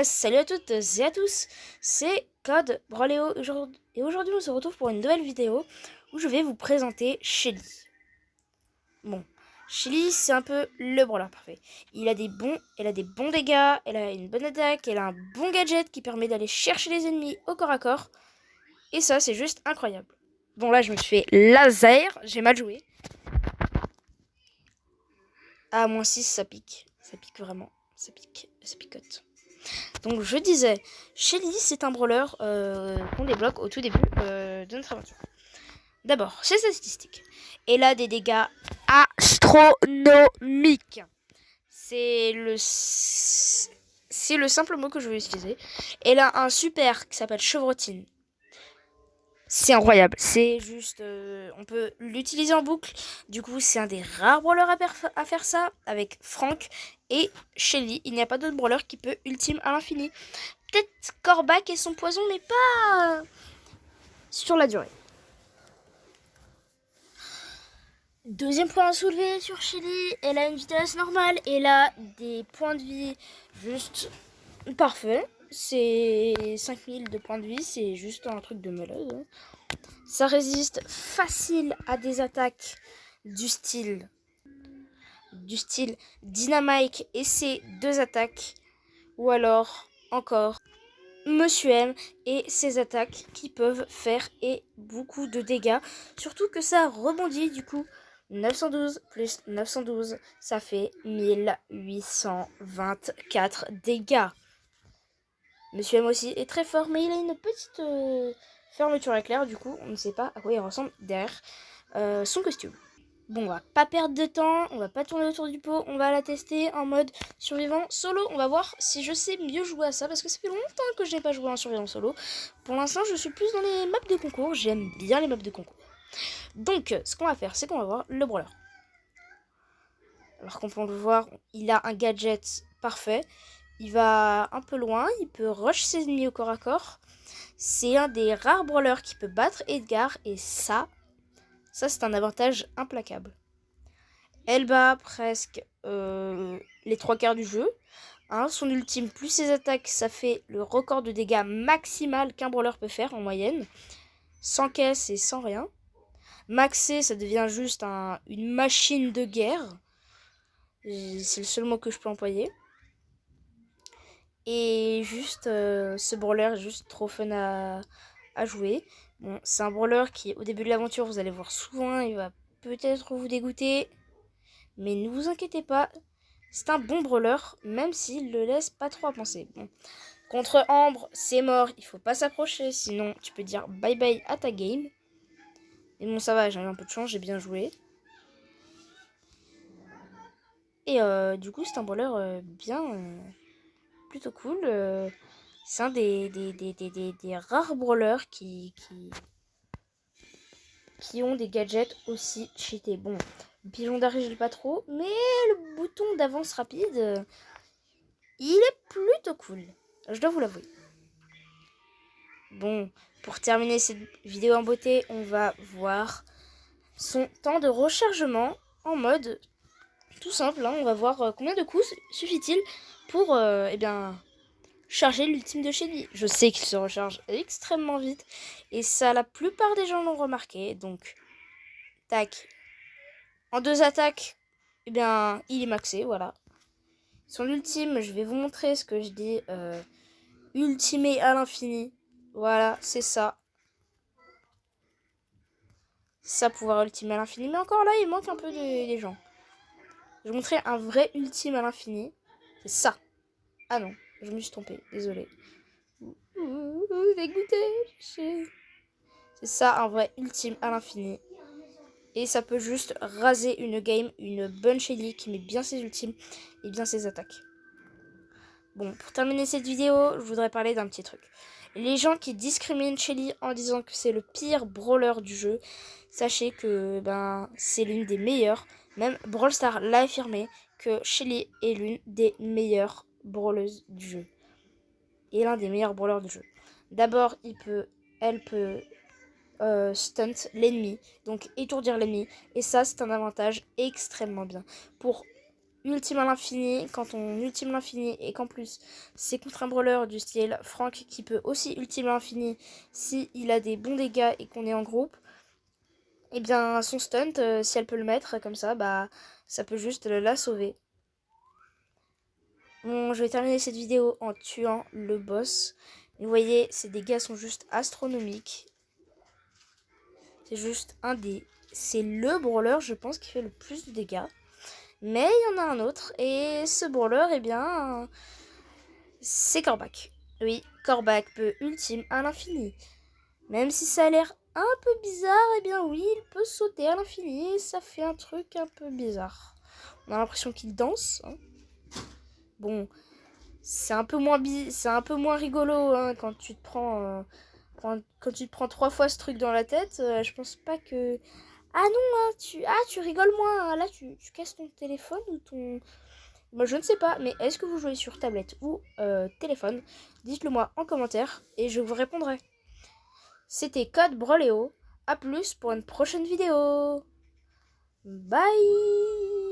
Salut à toutes et à tous, c'est Code Broléo et aujourd'hui on se retrouve pour une nouvelle vidéo où je vais vous présenter Shelly. Bon, Shelly c'est un peu le brawler parfait. Elle a des bons dégâts, elle a une bonne attaque, elle a un bon gadget qui permet d'aller chercher les ennemis au corps à corps. Et ça c'est juste incroyable. Bon là je me suis fait laser, j'ai mal joué. Ah, -6 ça pique vraiment, ça picote. Donc je disais, Shelly c'est un brawler qu'on débloque au tout début de notre aventure. D'abord, ses statistiques. Elle a des dégâts astronomiques. C'est le simple mot que je vais utiliser. Elle a un super qui s'appelle Chevrotine. C'est incroyable, c'est juste, on peut l'utiliser en boucle. Du coup, c'est un des rares brawlers à faire ça avec Frank et Shelly. Il n'y a pas d'autre brawler qui peut ultime à l'infini. Peut-être Corbac et son poison, mais pas sur la durée. Deuxième point à soulever sur Shelly, elle a une vitesse normale, elle a des points de vie juste parfaits. C'est 5000 de points de vie, c'est juste un truc de malade. Ça résiste facile à des attaques du style Dynamite et ses deux attaques, ou alors encore Monsieur M et ses attaques qui peuvent faire et beaucoup de dégâts. Surtout que ça rebondit du coup. 912 plus 912, ça fait 1824 dégâts. Monsieur M aussi est très fort, mais il a une petite fermeture éclair. Du coup, on ne sait pas à quoi il ressemble derrière son costume. Bon, on va pas perdre de temps, on va pas tourner autour du pot, on va la tester en mode survivant solo. On va voir si je sais mieux jouer à ça, parce que ça fait longtemps que je n'ai pas joué en survivant solo. Pour l'instant, je suis plus dans les maps de concours, j'aime bien les maps de concours. Donc, ce qu'on va faire, c'est qu'on va voir le brawler. Alors qu'on peut le voir, il a un gadget parfait. Il va un peu loin, il peut rush ses ennemis au corps à corps. C'est un des rares brawlers qui peut battre Edgar, et ça c'est un avantage implacable. Elle bat presque les 3/4 du jeu. Hein, son ultime plus ses attaques, ça fait le record de dégâts maximal qu'un brawler peut faire en moyenne. Sans caisse et sans rien. Maxé, ça devient juste une machine de guerre. C'est le seul mot que je peux employer. Et juste, ce brawler est juste trop fun à jouer. Bon, c'est un brawler qui, au début de l'aventure, vous allez voir souvent, il va peut-être vous dégoûter. Mais ne vous inquiétez pas, c'est un bon brawler, même s'il le laisse pas trop à penser. Bon. Contre Ambre, c'est mort, il faut pas s'approcher, sinon tu peux dire bye bye à ta game. Et bon, ça va, j'ai eu un peu de chance, j'ai bien joué. Et du coup, c'est un brawler bien, plutôt cool. C'est un des rares brawlers qui ont des gadgets aussi cheatés. Bon, le pigeon d'argile pas trop, mais le bouton d'avance rapide, il est plutôt cool. Je dois vous l'avouer. Bon, pour terminer cette vidéo en beauté, on va voir son temps de rechargement en mode tout simple. Hein. On va voir combien de coups suffit-il pour charger l'ultime de Shelly. Je sais qu'il se recharge extrêmement vite et ça, la plupart des gens l'ont remarqué. Donc, tac. En 2 attaques, il est maxé, voilà. Son ultime, je vais vous montrer ce que je dis. Ultimé à l'infini. Voilà, c'est ça. Ça, pouvoir ultimer à l'infini. Mais encore là, il manque un peu des gens. Je vais montrer un vrai ultime à l'infini. C'est ça. Ah non, je me suis trompée. Désolée. Dégoûté. C'est ça, un vrai ultime à l'infini. Et ça peut juste raser une game, une bonne Shelly qui met bien ses ultimes et bien ses attaques. Bon, pour terminer cette vidéo, je voudrais parler d'un petit truc. Les gens qui discriminent Shelly en disant que c'est le pire brawler du jeu, sachez que c'est l'une des meilleures. Même Brawl Stars l'a affirmé que Shelly est l'une des meilleures brawleuses du jeu. Et l'un des meilleurs brawlers du jeu. D'abord, elle peut stunt l'ennemi, donc étourdir l'ennemi. Et ça, c'est un avantage extrêmement bien. Pour ultime à l'infini. Quand on ultime l'infini et qu'en plus c'est contre un brawler du style Frank qui peut aussi ultime à l'infini si il a des bons dégâts et qu'on est en groupe, et bien son stunt, si elle peut le mettre comme ça, bah ça peut juste la sauver. Bon, je vais terminer cette vidéo en tuant le boss. Vous voyez, ces dégâts sont juste astronomiques. C'est juste un des... C'est le brawler, je pense, qui fait le plus de dégâts. Mais il y en a un autre. Et ce brawler, eh bien, c'est Corbac. Oui, Corbac peut ultime à l'infini. Même si ça a l'air un peu bizarre, eh bien oui, il peut sauter à l'infini. Et ça fait un truc un peu bizarre. On a l'impression qu'il danse. Hein. Bon, c'est un peu moins rigolo hein, quand tu te prends... quand tu te prends 3 fois ce truc dans la tête, je pense pas que... Ah non, hein, tu rigoles moins. Hein, là, tu casses ton téléphone ou ton... Moi, je ne sais pas, mais est-ce que vous jouez sur tablette ou téléphone? Dites-le moi en commentaire et je vous répondrai. C'était Code Broléo. A plus pour une prochaine vidéo. Bye!